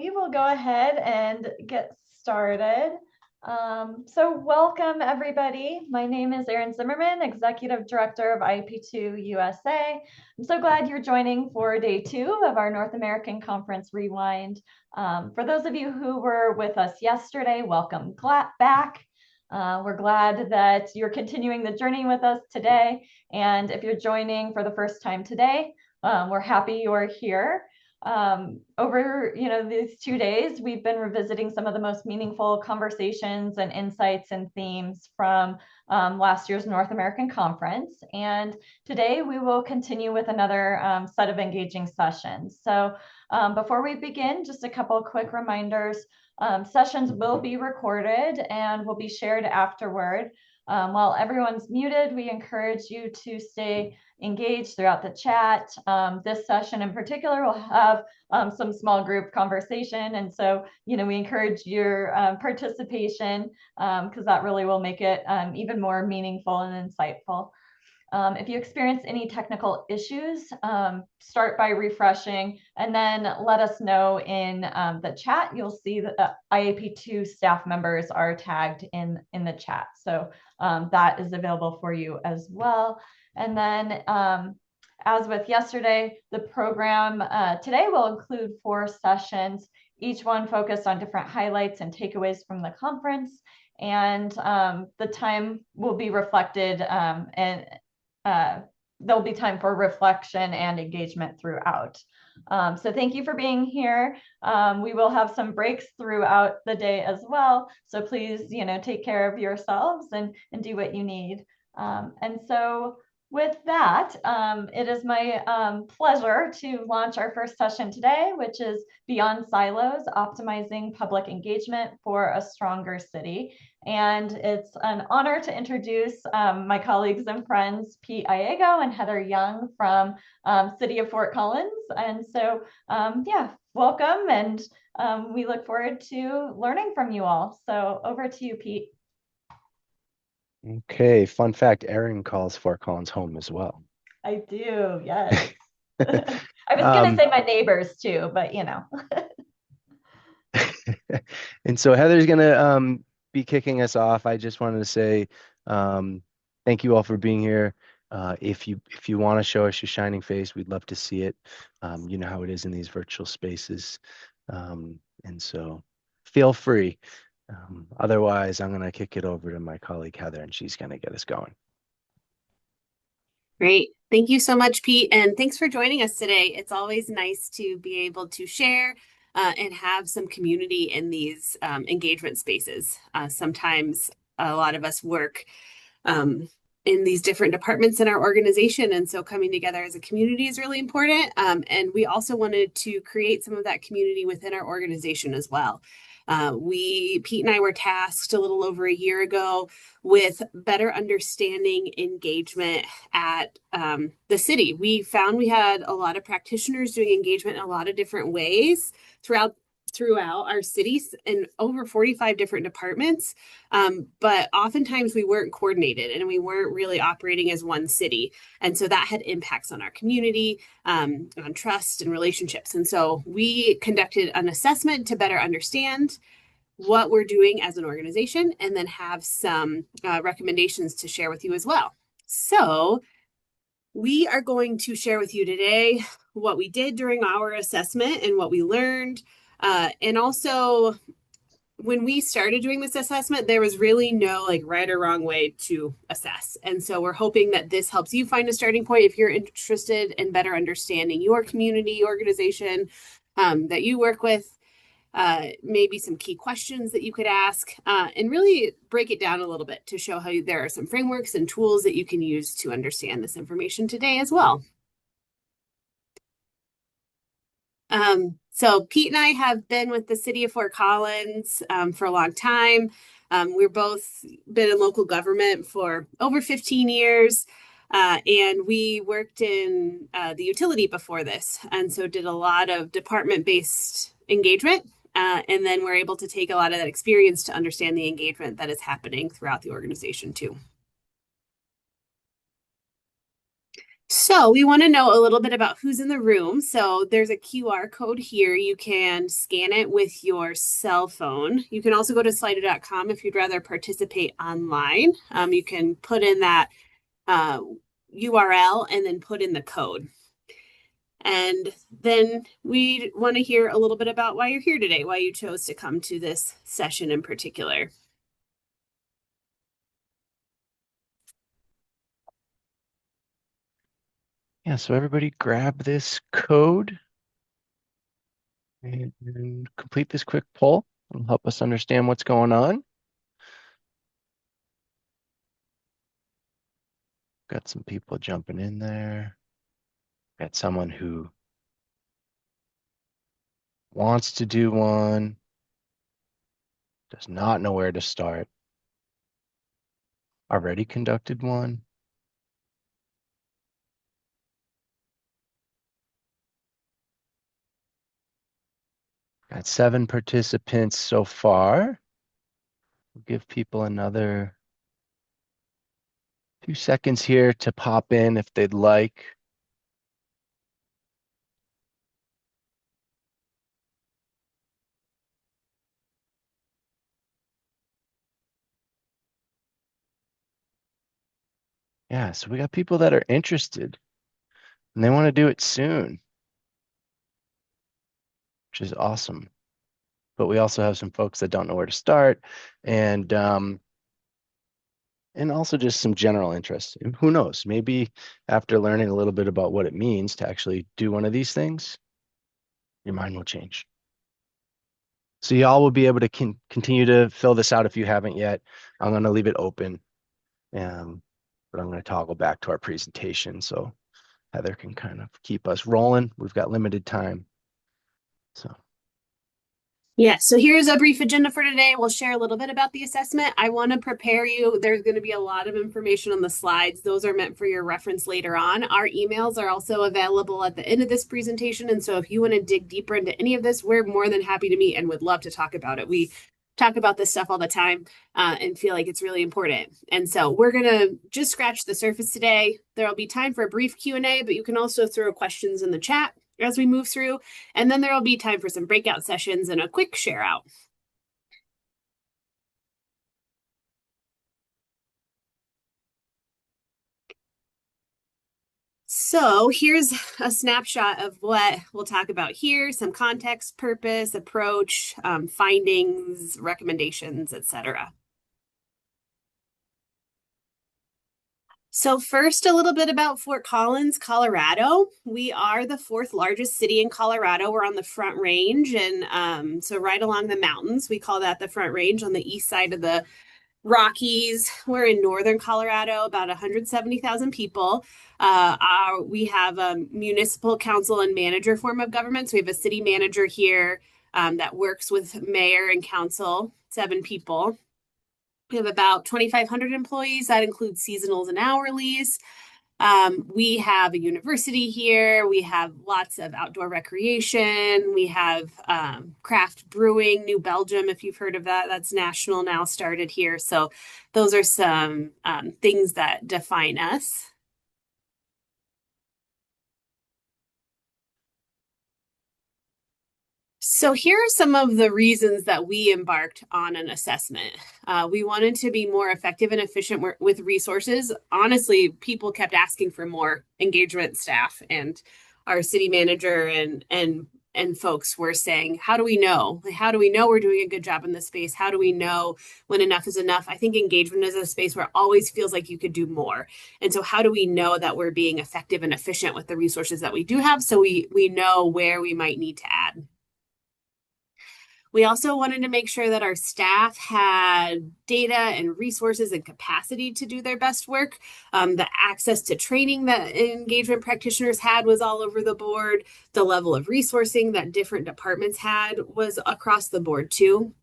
we will go ahead and get started. So welcome everybody. My name is Erin Zimmerman, Executive Director of IAP2 USA. I'm so glad you're joining for day 2 of our North American Conference Rewind. For those of you who were with us yesterday, welcome back. We're glad that you're continuing the journey with us today. And if you're joining for the first time today, we're happy you're here. Over these 2 days, we've been revisiting some of the most meaningful conversations and insights and themes from last year's North American Conference. And today we will continue with another set of engaging sessions. So before we begin, just a couple of quick reminders. Sessions will be recorded and will be shared afterward. While everyone's muted, we encourage you to stay engaged throughout the chat. This session in particular will have some small group conversation. And so, we encourage your participation because that really will make it even more meaningful and insightful. If you experience any technical issues, start by refreshing and then let us know in the chat. You'll see that the IAP2 staff members are tagged in the chat. So that is available for you as well. And then as with yesterday, the program today will include 4 sessions, each one focused on different highlights and takeaways from the conference. And the time will be reflected and there'll be time for reflection and engagement throughout. So thank you for being here. We will have some breaks throughout the day as well. So please, take care of yourselves and do what you need. And so with that, it is my pleasure to launch our first session today, which is Beyond Silos, Optimizing Public Engagement for a Stronger City. And it's an honor to introduce my colleagues and friends, Pete Iengo and Heather Young from City of Fort Collins. And so, welcome. And we look forward to learning from you all. So over to you, Pete. Okay, fun fact, Erin calls Fort Collins home as well. I do, yes. I was going to say my neighbors too, but And so Heather's going to be kicking us off. I just wanted to say thank you all for being here. If you want to show us your shining face, we'd love to see it. You know how it is in these virtual spaces. And so feel free. Otherwise, I'm going to kick it over to my colleague, Heather, and she's going to get us going. Great. Thank you so much, Pete. And thanks for joining us today. It's always nice to be able to share and have some community in these engagement spaces. Sometimes a lot of us work in these different departments in our organization. And so coming together as a community is really important. And we also wanted to create some of that community within our organization as well. Pete and I were tasked a little over a year ago with better understanding engagement at the city. We found we had a lot of practitioners doing engagement in a lot of different ways throughout our cities in over 45 different departments. But oftentimes we weren't coordinated and we weren't really operating as one city. And so that had impacts on our community, on trust and relationships. And so we conducted an assessment to better understand what we're doing as an organization and then have some recommendations to share with you as well. So we are going to share with you today what we did during our assessment and what we learned. And also, when we started doing this assessment, there was really no right or wrong way to assess. And so we're hoping that this helps you find a starting point if you're interested in better understanding your community, organization that you work with, maybe some key questions that you could ask, and really break it down a little bit to show how there are some frameworks and tools that you can use to understand this information today as well. So Pete and I have been with the City of Fort Collins for a long time. We've both been in local government for over 15 years, and we worked in the utility before this, and so did a lot of department-based engagement, and then we're able to take a lot of that experience to understand the engagement that is happening throughout the organization too. So we want to know a little bit about who's in the room. So there's a QR code here. You can scan it with your cell phone. You can also go to slido.com if you'd rather participate online. You can put in that uh, URL and then put in the code. And then we want to hear a little bit about why you're here today, why you chose to come to this session in particular. Yeah, so everybody grab this code and complete this quick poll. It'll help us understand what's going on. Got some people jumping in there. Got someone who wants to do one, does not know where to start, already conducted one. Got 7 participants so far. We'll give people another few seconds here to pop in if they'd like. Yeah, so we got people that are interested and they want to do it soon, which is awesome. But we also have some folks that don't know where to start and also just some general interest. And who knows, maybe after learning a little bit about what it means to actually do one of these things, your mind will change. So y'all will be able to continue to fill this out if you haven't yet. I'm going to leave it open, but I'm going to toggle back to our presentation so Heather can kind of keep us rolling. We've got limited time. So. Yeah, so here's a brief agenda for today. We'll share a little bit about the assessment. I want to prepare you. There's going to be a lot of information on the slides. Those are meant for your reference later on. Our emails are also available at the end of this presentation. And so if you want to dig deeper into any of this, we're more than happy to meet and would love to talk about it. We talk about this stuff all the time and feel like it's really important. And so we're going to just scratch the surface today. There'll be time for a brief Q&A, but you can also throw questions in the chat as we move through. And then there'll be time for some breakout sessions and a quick share out. So here's a snapshot of what we'll talk about here, some context, purpose, approach, findings, recommendations, etc. So first, a little bit about Fort Collins, Colorado. We are the 4th largest city in Colorado. We're on the Front Range, and so right along the mountains. We call that the Front Range on the east side of the Rockies. We're in northern Colorado, about 170,000 people. We have a municipal council and manager form of government. So we have a city manager here that works with mayor and council, 7 people. We have about 2,500 employees. That includes seasonals and hourlies. We have a university here. We have lots of outdoor recreation. We have craft brewing, New Belgium, if you've heard of that. That's national now, started here. So those are some things that define us. So here are some of the reasons that we embarked on an assessment. We wanted to be more effective and efficient with resources. Honestly, people kept asking for more engagement staff, and our city manager and folks were saying, how do we know? How do we know we're doing a good job in this space? How do we know when enough is enough? I think engagement is a space where it always feels like you could do more. And so how do we know that we're being effective and efficient with the resources that we do have, so we know where we might need to add? We also wanted to make sure that our staff had data and resources and capacity to do their best work. The access to training that engagement practitioners had was all over the board. The level of resourcing that different departments had was across the board too.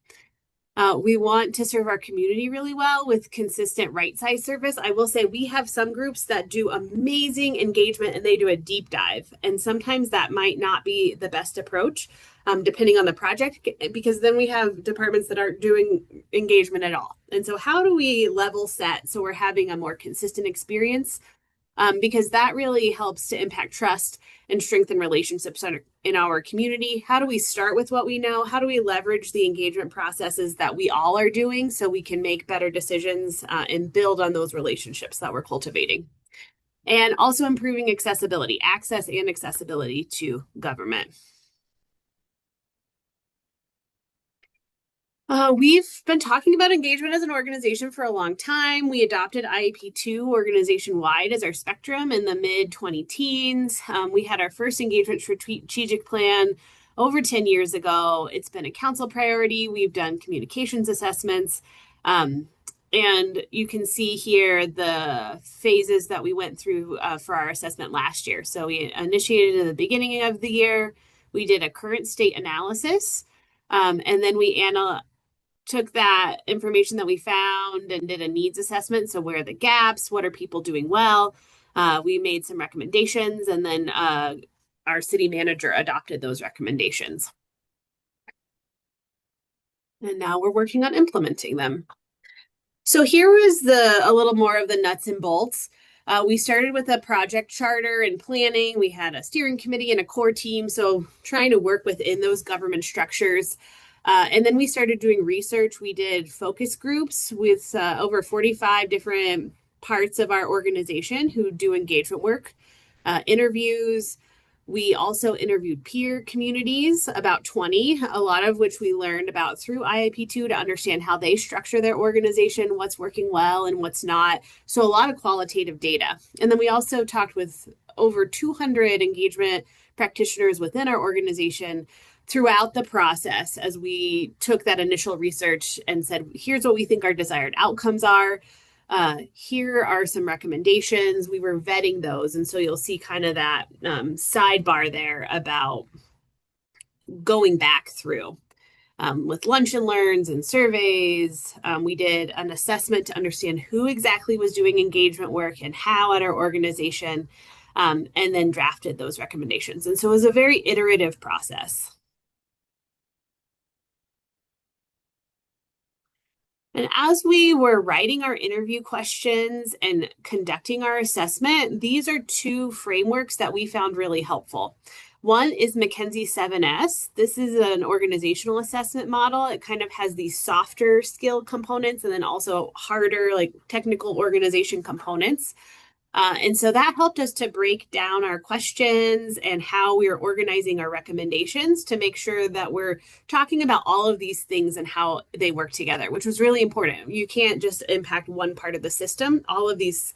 We want to serve our community really well with consistent right size service. I will say we have some groups that do amazing engagement and they do a deep dive. And sometimes that might not be the best approach, depending on the project, because then we have departments that aren't doing engagement at all. And so how do we level set so we're having a more consistent experience because that really helps to impact trust and strengthen relationships in our community. How do we start with what we know? How do we leverage the engagement processes that we all are doing so we can make better decisions and build on those relationships that we're cultivating? And also improving accessibility, access and accessibility to government. We've been talking about engagement as an organization for a long time. We adopted IAP2 organization-wide as our spectrum in the mid-2010s. We had our first engagement strategic plan over 10 years ago. It's been a council priority. We've done communications assessments. And you can see here the phases that we went through for our assessment last year. So we initiated in the beginning of the year. We did a current state analysis. And then we took that information that we found and did a needs assessment. So where are the gaps? What are people doing well? We made some recommendations, and then our city manager adopted those recommendations. And now we're working on implementing them. So here was a little more of the nuts and bolts. We started with a project charter and planning. We had a steering committee and a core team. So trying to work within those government structures. And then we started doing research. We did focus groups with over 45 different parts of our organization who do engagement work, interviews. We also interviewed peer communities, about 20, a lot of which we learned about through IAP2 to understand how they structure their organization, what's working well and what's not. So a lot of qualitative data. And then we also talked with over 200 engagement practitioners within our organization throughout the process as we took that initial research and said, here's what we think our desired outcomes are. Here are some recommendations. We were vetting those. And so you'll see kind of that sidebar there about going back through with lunch and learns and surveys. We did an assessment to understand who exactly was doing engagement work and how at our organization, and then drafted those recommendations. And so it was a very iterative process. And as we were writing our interview questions and conducting our assessment, these are two frameworks that we found really helpful. One is McKinsey 7S. This is an organizational assessment model. It kind of has these softer skill components and then also harder, like technical organization components. And so that helped us to break down our questions and how we are organizing our recommendations to make sure that we're talking about all of these things and how they work together, which was really important. You can't just impact one part of the system. All of these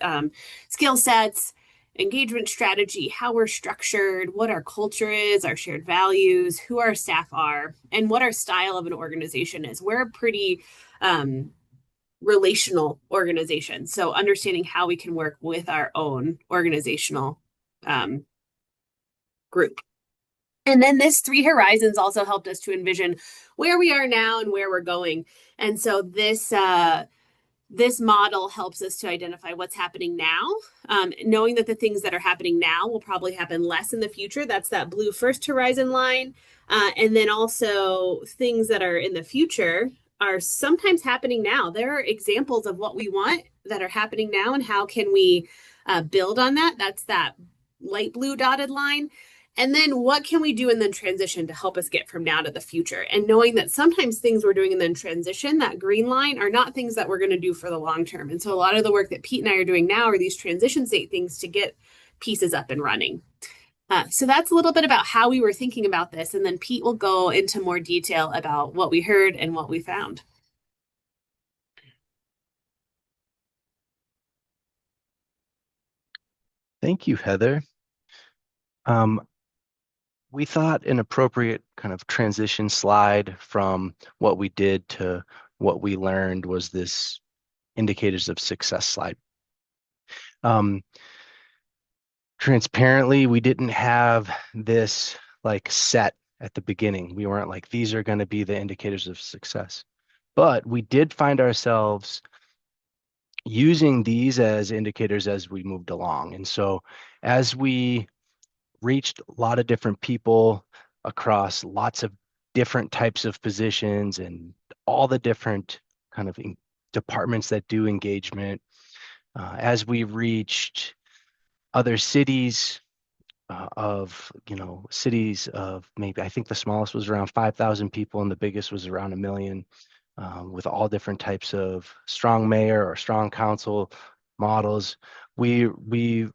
skill sets, engagement strategy, how we're structured, what our culture is, our shared values, who our staff are, and what our style of an organization is. We're a pretty relational organization. So understanding how we can work with our own organizational group. And then this 3 horizons also helped us to envision where we are now and where we're going. And so this model helps us to identify what's happening now, knowing that the things that are happening now will probably happen less in the future. That's that blue first horizon line. And then also things that are in the future are sometimes happening now. There are examples of what we want that are happening now and how can we build on that. That's that light blue dotted line. And then what can we do in the transition to help us get from now to the future? And knowing that sometimes things we're doing in the transition, that green line, are not things that we're going to do for the long term. And so a lot of the work that Pete and I are doing now are these transition state things to get pieces up and running. So that's a little bit about how we were thinking about this. And then Pete will go into more detail about what we heard and what we found. Thank you, Heather. We thought an appropriate kind of transition slide from what we did to what we learned was this indicators of success slide. Transparently, we didn't have this like set at the beginning. We weren't like, these are going to be the indicators of success. But we did find ourselves using these as indicators as we moved along. And so as we reached a lot of different people across lots of different types of positions and all the different kind of departments that do engagement, as we reached other cities cities of maybe, I think the smallest was around 5,000 people and the biggest was around 1 million, with all different types of strong mayor or strong council models. We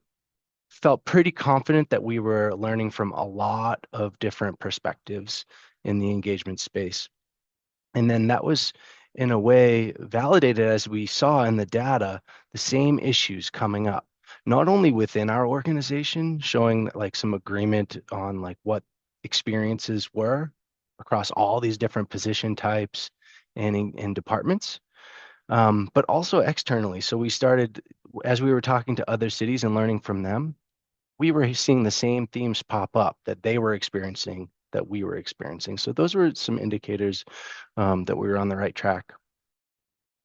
felt pretty confident that we were learning from a lot of different perspectives in the engagement space. And then that was, in a way, validated as we saw in the data, the same issues coming up, not only within our organization, showing like some agreement on like what experiences were across all these different position types and in departments, but also externally. So we started, as we were talking to other cities and learning from them, we were seeing the same themes pop up that they were experiencing, that we were experiencing. So those were some indicators that we were on the right track.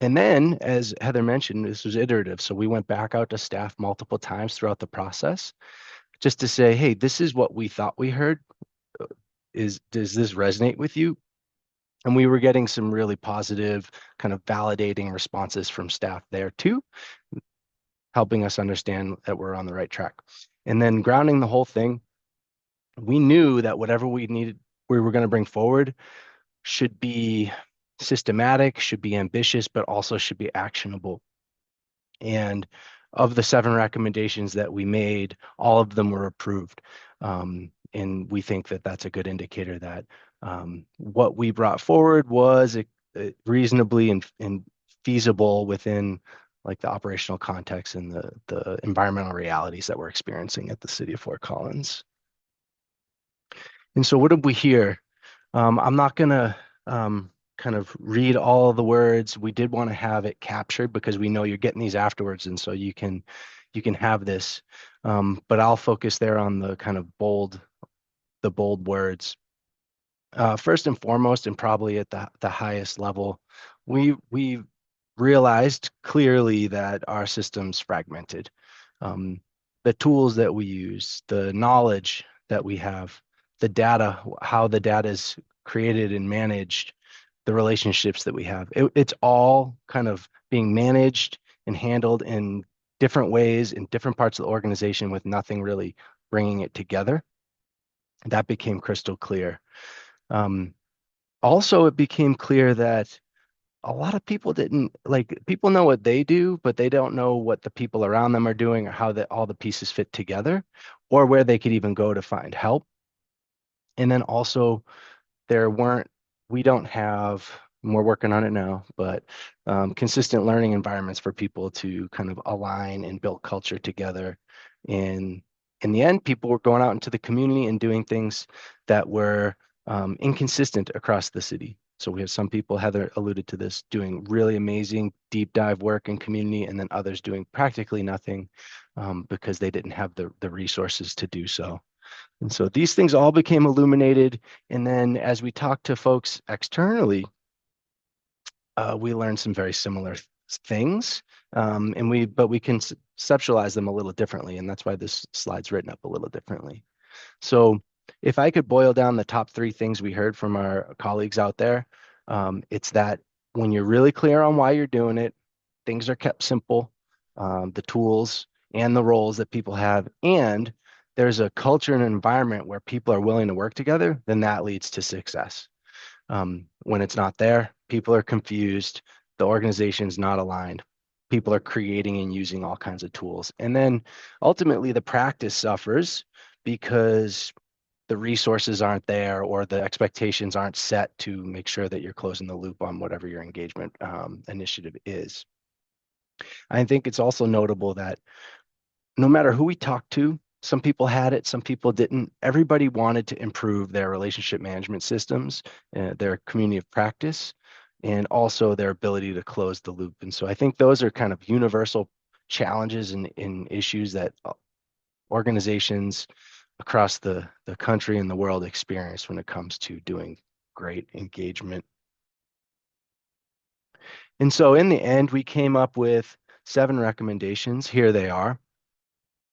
And then, as Heather mentioned, this was iterative. So we went back out to staff multiple times throughout the process just to say, hey, this is what we thought we heard. Does this resonate with you? And we were getting some really positive, kind of validating responses from staff there too, helping us understand that we're on the right track. And then grounding the whole thing, we knew that whatever we were going to bring forward should be systematic, should be ambitious, but also should be actionable. And of the 7 recommendations that we made, all of them were approved. And we think that that's a good indicator that what we brought forward was reasonably and feasible within like the operational context and the environmental realities that we're experiencing at the city of Fort Collins. And so what did we hear? I'm not going to kind of read all of the words. We did want to have it captured because we know you're getting these afterwards, and so you can have this. But I'll focus there on the kind of bold words. First and foremost, and probably at the highest level, we realized clearly that our system's fragmented. The tools that we use, the knowledge that we have, the data, how the data is created and managed, the relationships that we have, it's all kind of being managed and handled in different ways in different parts of the organization with nothing really bringing it together. That became crystal clear. Also, it became clear that a lot of people people know what they do, but they don't know what the people around them are doing or how all the pieces fit together or where they could even go to find help. And then also we don't have, and we're working on it now, but consistent learning environments for people to kind of align and build culture together. And in the end, people were going out into the community and doing things that were inconsistent across the city. So we have some people, Heather alluded to this, doing really amazing deep dive work in community, and then others doing practically nothing because they didn't have the resources to do so. And so these things all became illuminated. And then as we talked to folks externally, we learned some very similar things, but we can conceptualize them a little differently. And that's why this slide's written up a little differently. So if I could boil down the top 3 things we heard from our colleagues out there, it's that when you're really clear on why you're doing it, things are kept simple, the tools and the roles that people have, and there's a culture and environment where people are willing to work together, then that leads to success. When it's not there, people are confused, the organization's not aligned, people are creating and using all kinds of tools. And then ultimately the practice suffers because the resources aren't there or the expectations aren't set to make sure that you're closing the loop on whatever your engagement initiative is. I think it's also notable that no matter who we talk to, some people had it, some people didn't. Everybody wanted to improve their relationship management systems, their community of practice, and also their ability to close the loop. And so I think those are kind of universal challenges and issues that organizations across the country and the world experience when it comes to doing great engagement. And so in the end, we came up with 7 recommendations. Here they are.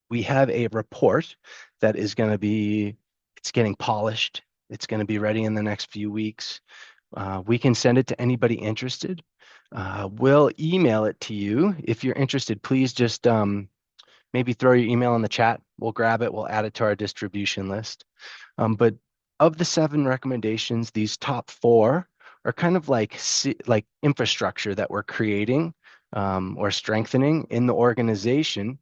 We have a report that is going to it's getting polished. It's going to be ready in the next few weeks. We can send it to anybody interested. We'll email it to you. If you're interested, please just maybe throw your email in the chat. We'll grab it. We'll add it to our distribution list. But of the 7 recommendations, these top 4 are kind of like infrastructure that we're creating or strengthening in the organization,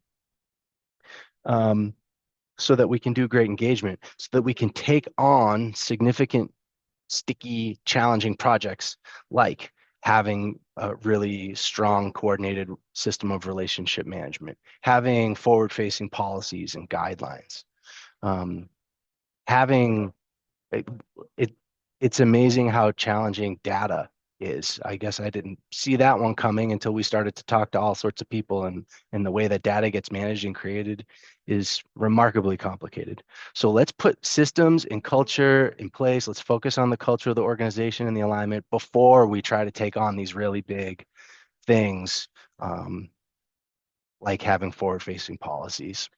so that we can do great engagement, so that we can take on significant, sticky, challenging projects, like having a really strong coordinated system of relationship management, having forward-facing policies and guidelines, having it, it's amazing how challenging data is. I guess I didn't see that one coming until we started to talk to all sorts of people, and the way that data gets managed and created is remarkably complicated. So let's put systems and culture in place. Let's focus on the culture of the organization and the alignment before we try to take on these really big things, like having forward-facing policies.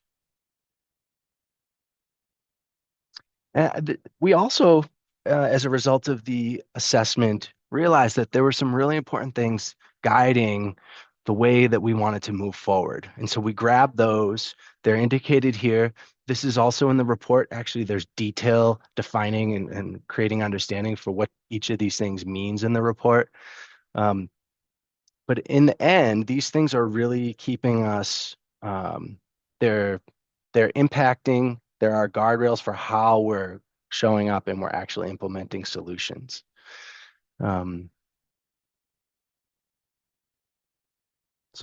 We also, as a result of the assessment, realized that there were some really important things guiding the way that we wanted to move forward. And so we grabbed those. They're indicated here. This is also in the report. Actually, there's detail defining and creating understanding for what each of these things means in the report. But in the end, these things are really keeping us, they're impacting, there are guardrails for how we're showing up and we're actually implementing solutions. So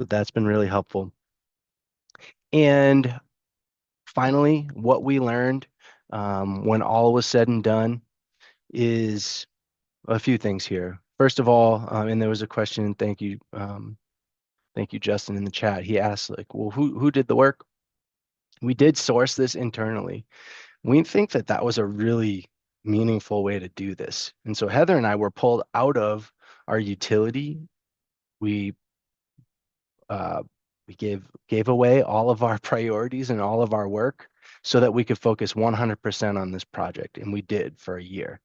that's been really helpful. And finally, what we learned when all was said and done is a few things here. First of all, and there was a question, thank you, Justin, in the chat. He asked, like, well, who did the work? We did source this internally. We think that that was a really meaningful way to do this. And so Heather and I were pulled out of our utility. We gave away all of our priorities and all of our work so that we could focus 100% on this project. And we did for a year.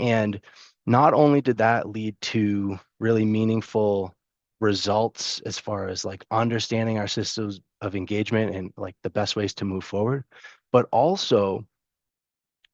And not only did that lead to really meaningful results as far as like understanding our systems of engagement and like the best ways to move forward, but also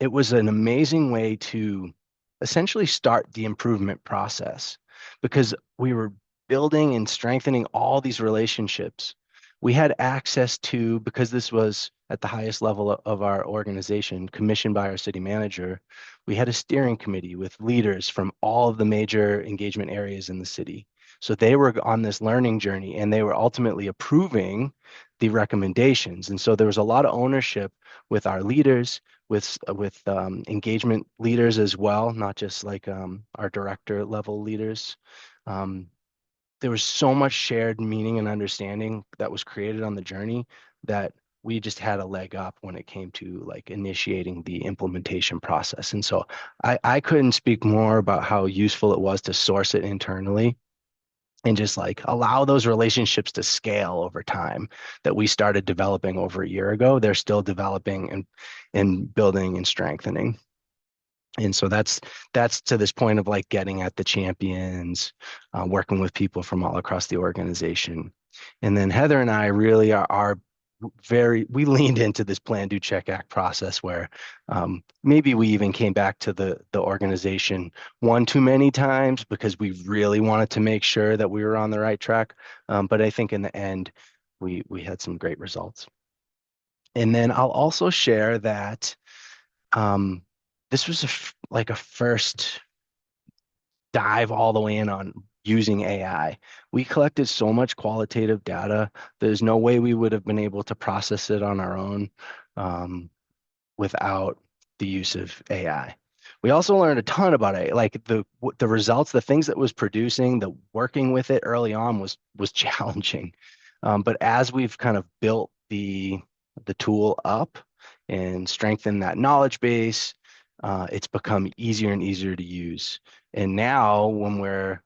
it was an amazing way to essentially start the improvement process, because we were building and strengthening all these relationships. We had access to, because this was at the highest level of our organization, commissioned by our city manager, we had a steering committee with leaders from all of the major engagement areas in the city. So they were on this learning journey and they were ultimately approving the recommendations. And so there was a lot of ownership with our leaders, with engagement leaders as well, not just like our director level leaders. There was so much shared meaning and understanding that was created on the journey that we just had a leg up when it came to like initiating the implementation process. And so I couldn't speak more about how useful it was to source it internally and just like allow those relationships to scale over time that we started developing over a year ago. They're still developing and building and strengthening. And so that's to this point of like getting at the champions, working with people from all across the organization. And then Heather and I really are we leaned into this plan, do, check, act process where maybe we even came back to the organization one too many times because we really wanted to make sure that we were on the right track. But I think in the end, we had some great results. And then I'll also share that this was like a first dive all the way in on using AI. We collected so much qualitative data. There's no way we would have been able to process it on our own without the use of AI. We also learned a ton about it, like the results, the things that was producing, the working with it early on was challenging. But as we've kind of built the tool up and strengthened that knowledge base, it's become easier and easier to use. And now when we're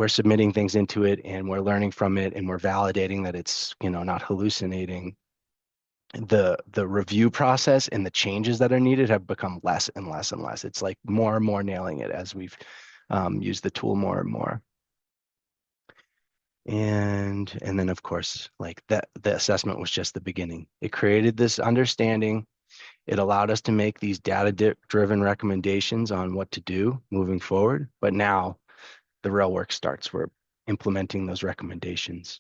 submitting things into it and we're learning from it and we're validating that it's, not hallucinating, the review process and the changes that are needed have become less and less and less. It's like more and more nailing it as we've used the tool more and more. And then of course, like that, the assessment was just the beginning. It created this understanding. It allowed us to make these data-driven recommendations on what to do moving forward. But now the real work starts. We're implementing those recommendations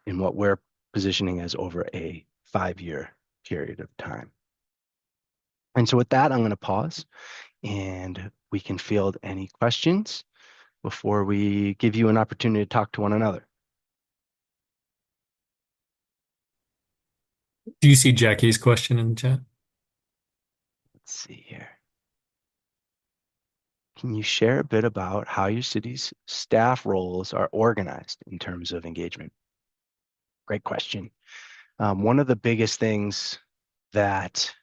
in what we're positioning as over a 5-year period of time. And so with that, I'm going to pause and we can field any questions before we give you an opportunity to talk to one another. Do you see Jackie's question in the chat? Let's see here. Can you share a bit about how your city's staff roles are organized in terms of engagement? Great question. One of the biggest things that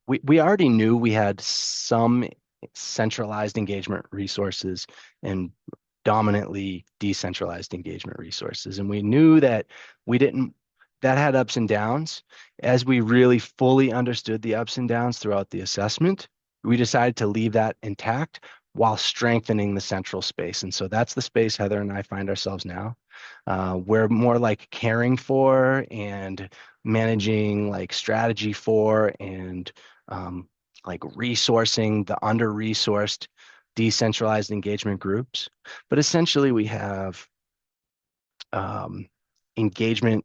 we already knew we had some centralized engagement resources and dominantly decentralized engagement resources. And we knew that that had ups and downs. As we really fully understood the ups and downs throughout the assessment, we decided to leave that intact while strengthening the central space. And so that's the space Heather and I find ourselves now. We're more like caring for and managing like strategy for and like resourcing the under-resourced decentralized engagement groups. But essentially we have engagement.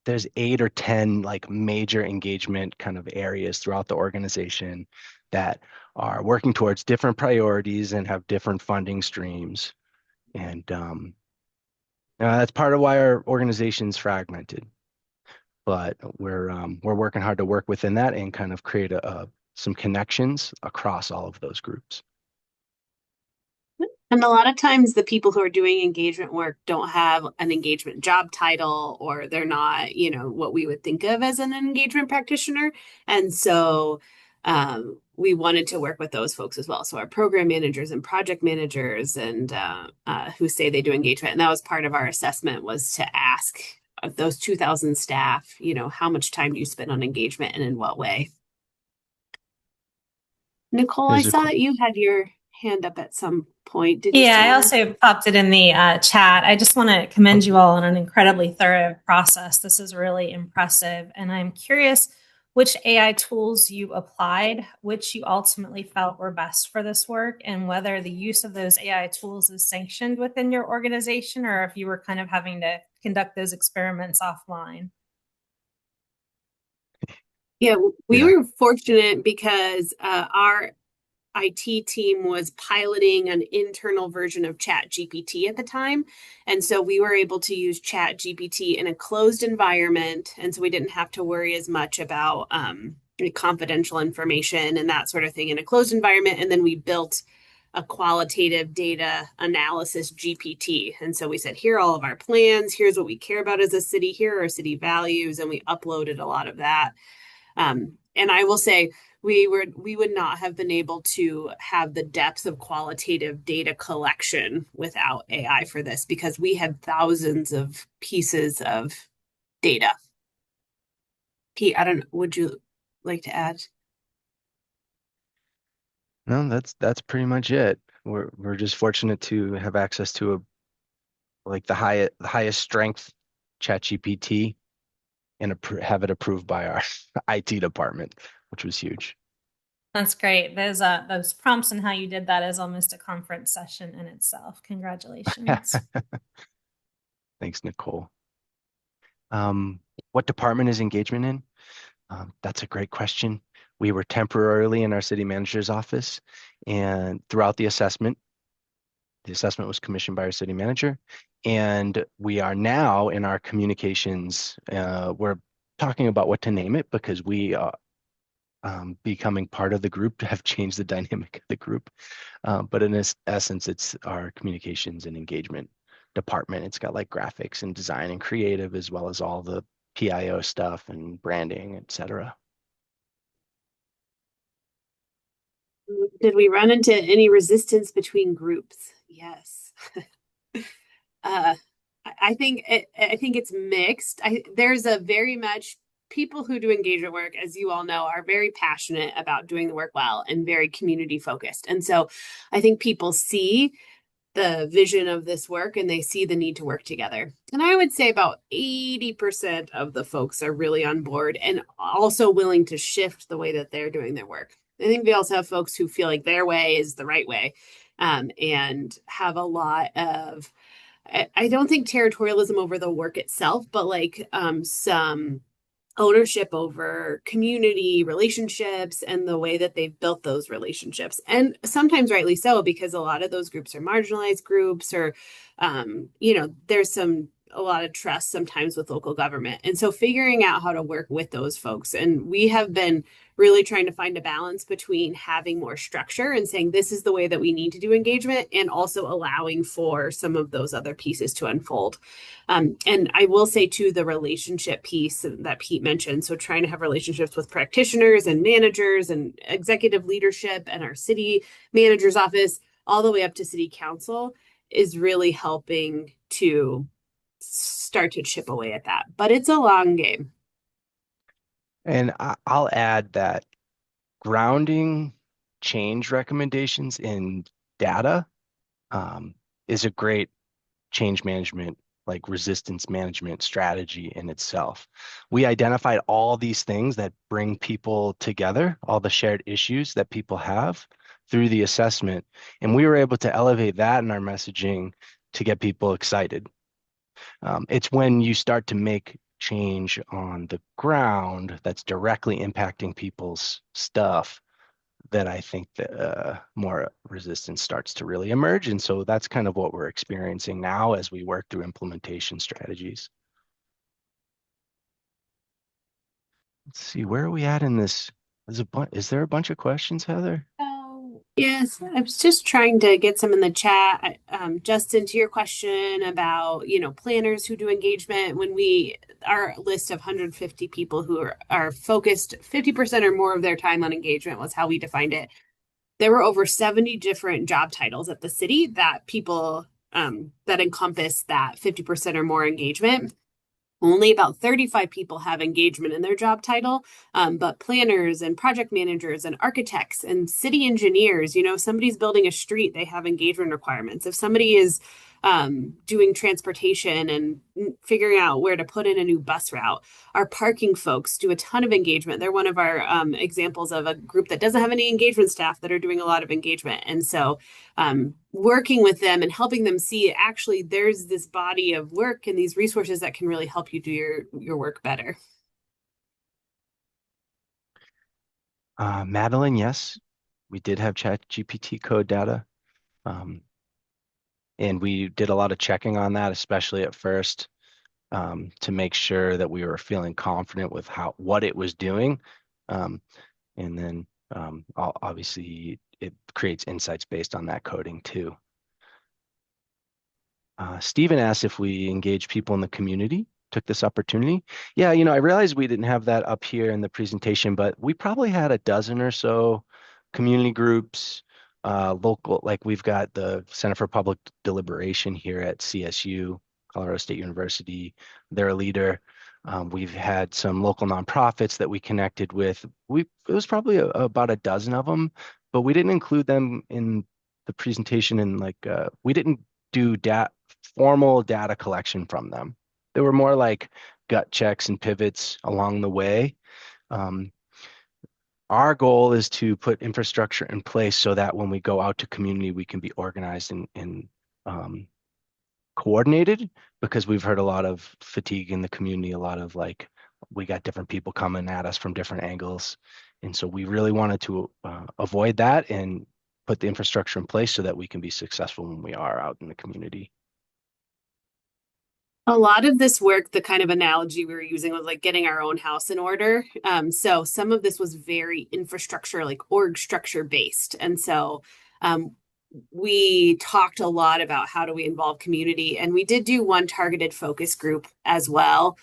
There's 8 or 10 like major engagement kind of areas throughout the organization that are working towards different priorities and have different funding streams. And that's part of why our organization's fragmented. But we're working hard to work within that and kind of create some connections across all of those groups. And a lot of times the people who are doing engagement work don't have an engagement job title, or they're not, what we would think of as an engagement practitioner. And so we wanted to work with those folks as well. So our program managers and project managers and who say they do engagement. And that was part of our assessment, was to ask of those 2,000 staff, how much time do you spend on engagement and in what way? Nicole, I saw that you had your hand up at some point. Did you? Yeah, I also popped it in the chat. I just want to commend you all on an incredibly thorough process. This is really impressive. And I'm curious which AI tools you applied, which you ultimately felt were best for this work, and whether the use of those AI tools is sanctioned within your organization, or if you were kind of having to conduct those experiments offline. Yeah, we were fortunate because our IT team was piloting an internal version of ChatGPT at the time. And so we were able to use ChatGPT in a closed environment. And so we didn't have to worry as much about confidential information and that sort of thing in a closed environment. And then we built a qualitative data analysis GPT. And so we said, here are all of our plans. Here's what we care about as a city. Here are our city values. And we uploaded a lot of that. And I will say, we would not have been able to have the depth of qualitative data collection without AI for this, because we had thousands of pieces of data. Pete, I don't know, would you like to add? No, that's pretty much it. We're just fortunate to have access to the highest strength ChatGPT and have it approved by our IT department, which was huge. That's great. Those prompts and how you did that is almost a conference session in itself. Congratulations. Thanks, Nicole. What department is engagement in? That's a great question. We were temporarily in our city manager's office, and throughout the assessment was commissioned by our city manager, and we are now in our communications. We're talking about what to name it, because we becoming part of the group have changed the dynamic of the group. But in essence, it's our communications and engagement department. It's got like graphics and design and creative, as well as all the PIO stuff and branding, etc. Did we run into any resistance between groups? Yes. I think it's mixed. There's a very much people who do engagement work, as you all know, are very passionate about doing the work well and very community focused. And so I think people see the vision of this work and they see the need to work together. And I would say about 80% of the folks are really on board and also willing to shift the way that they're doing their work. I think we also have folks who feel like their way is the right way, and have a lot of, I don't think territorialism over the work itself, but like some ownership over community relationships and the way that they've built those relationships. And sometimes rightly so, because a lot of those groups are marginalized groups, or, there's a lot of trust sometimes with local government. And so figuring out how to work with those folks. And we have been really trying to find a balance between having more structure and saying this is the way that we need to do engagement, and also allowing for some of those other pieces to unfold. And I will say too, the relationship piece that Pete mentioned. So trying to have relationships with practitioners and managers and executive leadership and our city manager's office, all the way up to city council, is really helping to start to chip away at that. But it's a long game. And I'll add that grounding change recommendations in data is a great change management, like resistance management strategy in itself. We identified all these things that bring people together, all the shared issues that people have through the assessment. And we were able to elevate that in our messaging to get people excited. It's when you start to make change on the ground that's directly impacting people's stuff that I think the more resistance starts to really emerge. And so that's kind of what we're experiencing now as we work through implementation strategies. Let's see, where are we at in this? Is there a bunch of questions, Heather? Yes, I was just trying to get some in the chat. Justin, to your question about, planners who do engagement, our list of 150 people who are focused 50% or more of their time on engagement was how we defined it. There were over 70 different job titles at the city that people, that encompass that 50% or more engagement. Only about 35 people have engagement in their job title, but planners and project managers and architects and city engineers, if somebody's building a street, they have engagement requirements. If somebody is doing transportation and figuring out where to put in a new bus route, our parking folks do a ton of engagement. They're one of our examples of a group that doesn't have any engagement staff that are doing a lot of engagement. And so working with them and helping them see actually there's this body of work and these resources that can really help you do your work better. Madeline, yes, we did have ChatGPT code data. And we did a lot of checking on that, especially at first, to make sure that we were feeling confident with what it was doing. And then obviously it creates insights based on that coding too. Stephen asked if we engage people in the community, took this opportunity. Yeah, I realized we didn't have that up here in the presentation, but we probably had a dozen or so community groups, local, like we've got the Center for Public Deliberation here at CSU, Colorado State University. They're a leader. We've had some local nonprofits that we connected with. It was probably about a dozen of them, but we didn't include them in the presentation, and we didn't do formal data collection from them. They were more like gut checks and pivots along the way. Our goal is to put infrastructure in place so that when we go out to community, we can be organized and coordinated, because we've heard a lot of fatigue in the community, a lot of we got different people coming at us from different angles. And so we really wanted to avoid that and put the infrastructure in place so that we can be successful when we are out in the community. A lot of this work, the kind of analogy we were using was like getting our own house in order. So some of this was very infrastructure, like org structure based. And so we talked a lot about how do we involve community. And we did do one targeted focus group as well.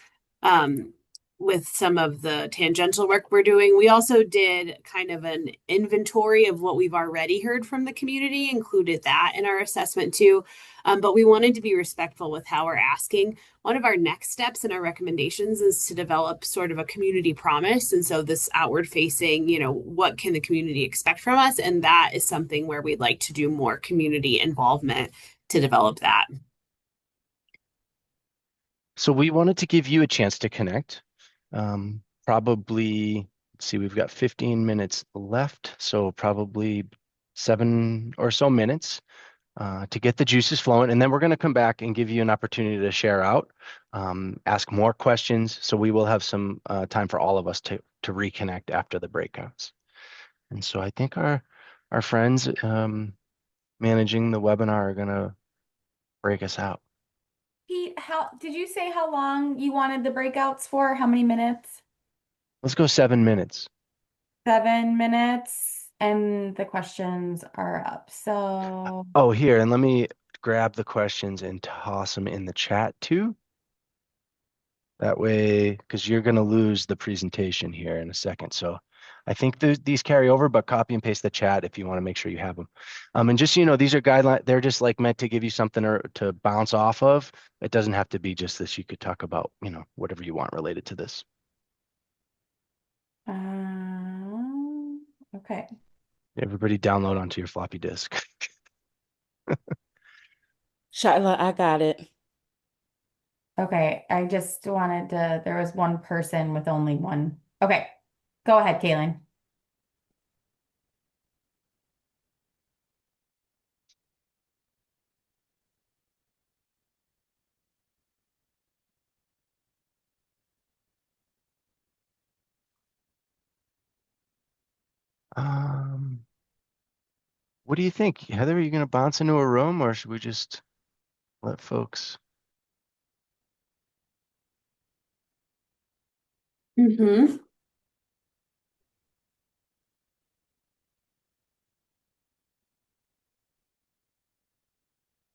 With some of the tangential work we're doing. We also did kind of an inventory of what we've already heard from the community, included that in our assessment too. But we wanted to be respectful with how we're asking. One of our next steps in our recommendations is to develop sort of a community promise. And so this outward facing, what can the community expect from us? And that is something where we'd like to do more community involvement to develop that? So we wanted to give you a chance to connect. Probably, let's see, we've got 15 minutes left, so probably 7 or so minutes to get the juices flowing. And then we're going to come back and give you an opportunity to share out, ask more questions. So we will have some time for all of us to reconnect after the breakouts. And so I think our friends managing the webinar are going to break us out. Pete, how did you say how long you wanted the breakouts for? How many minutes? Let's go 7 minutes. 7 minutes, and the questions are up. So, Oh, here, and let me grab the questions and toss them in the chat too. That way, because you're going to lose the presentation here in a second. So I think these carry over, but copy and paste the chat if you want to make sure you have them. And just so you know, these are guidelines. They're just like meant to give you something to bounce off of. It doesn't have to be just this. You could talk about, whatever you want related to this. okay. Everybody download onto your floppy disk. Shyla, I got it. Okay, I just wanted to, there was one person with only one. Okay, go ahead, Kaylin. What do you think, Heather? Are you going to bounce into a room, or should we just let folks? Mm-hmm.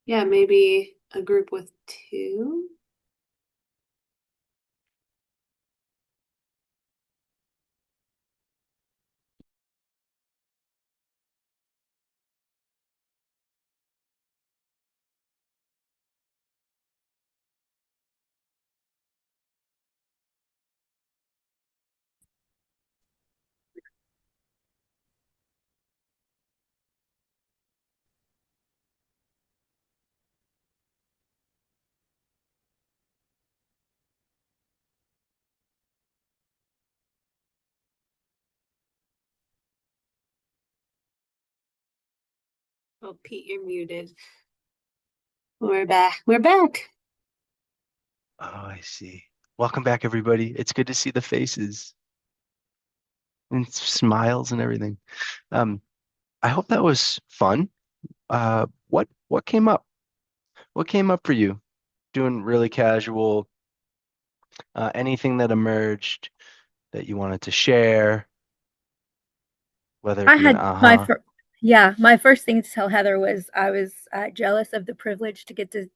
Yeah, maybe a group with two. Oh, Pete, you're muted. We're back. We're back. Oh, I see. Welcome back, everybody. It's good to see the faces and smiles and everything. I hope that was fun. What came up? What came up for you? Doing really casual. Anything that emerged that you wanted to share, whether it I be an had my aha. my first thing to tell Heather was I was jealous of the privilege to get to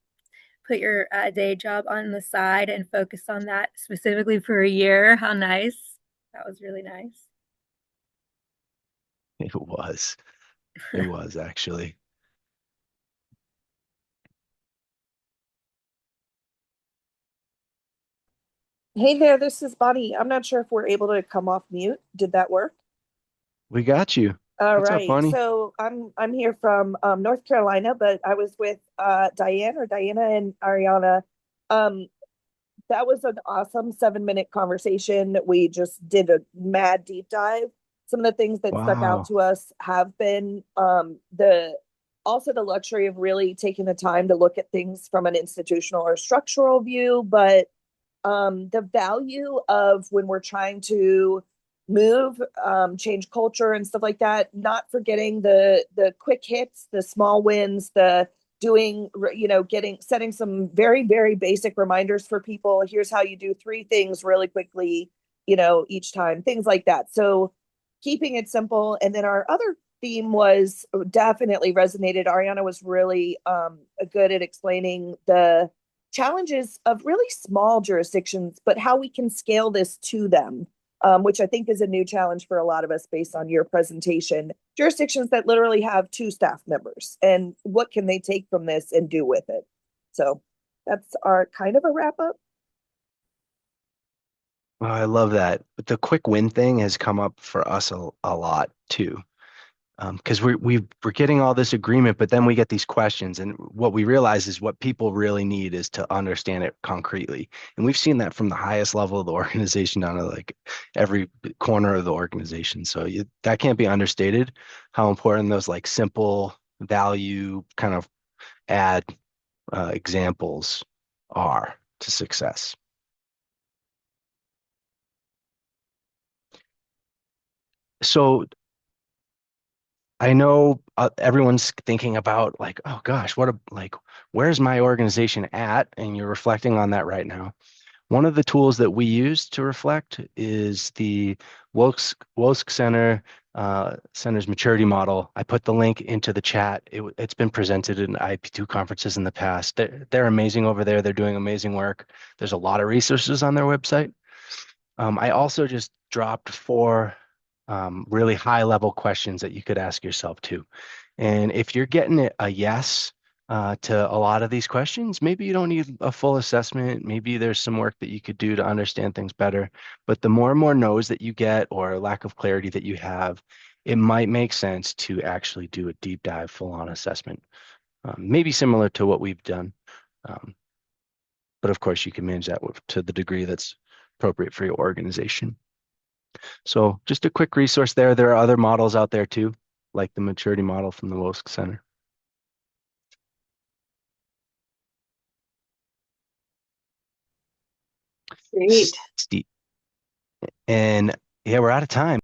put your day job on the side and focus on that specifically for a year. How nice. That was really nice. It was. It was actually. Hey there, this is Bonnie. I'm not sure if we're able to come off mute. Did that work? We got you. All What's up, right. Bonnie? So I'm here from North Carolina, but I was with Diana and Ariana. Um, that was an awesome 7-minute conversation. We just did a mad deep dive. Some of the things that stuck out Wow. to us have been the luxury of really taking the time to look at things from an institutional or structural view, but the value of when we're trying to move, change culture and stuff like that, not forgetting the quick hits, the small wins, the doing, setting some very, very basic reminders for people. Here's how you do 3 things really quickly, each time, things like that. So keeping it simple. And then our other theme was definitely resonated. Ariana was really good at explaining the challenges of really small jurisdictions, but how we can scale this to them, which I think is a new challenge for a lot of us based on your presentation. Jurisdictions that literally have 2 staff members, and what can they take from this and do with it? So that's our kind of a wrap up. Oh, I love that. But the quick win thing has come up for us a lot too. because we're getting all this agreement, but then we get these questions, and what we realize is what people really need is to understand it concretely. And we've seen that from the highest level of the organization down to like every corner of the organization. So that can't be understated, how important those like simple value kind of add examples are to success. So I know everyone's thinking about like, oh gosh, where's my organization at? And you're reflecting on that right now. One of the tools that we use to reflect is the Wosk Center's maturity model. I put the link into the chat. It's been presented in IAP2 conferences in the past. They're amazing over there. They're doing amazing work. There's a lot of resources on their website. I also just dropped 4 really high level questions that you could ask yourself too. And if you're getting a yes to a lot of these questions, maybe you don't need a full assessment. Maybe there's some work that you could do to understand things better. But the more and more no's that you get or lack of clarity that you have, it might make sense to actually do a deep dive full on assessment, maybe similar to what we've done. But of course, you can manage that to the degree that's appropriate for your organization. So just a quick resource there. There are other models out there too, like the maturity model from the Wosk Center. Great. And yeah, we're out of time.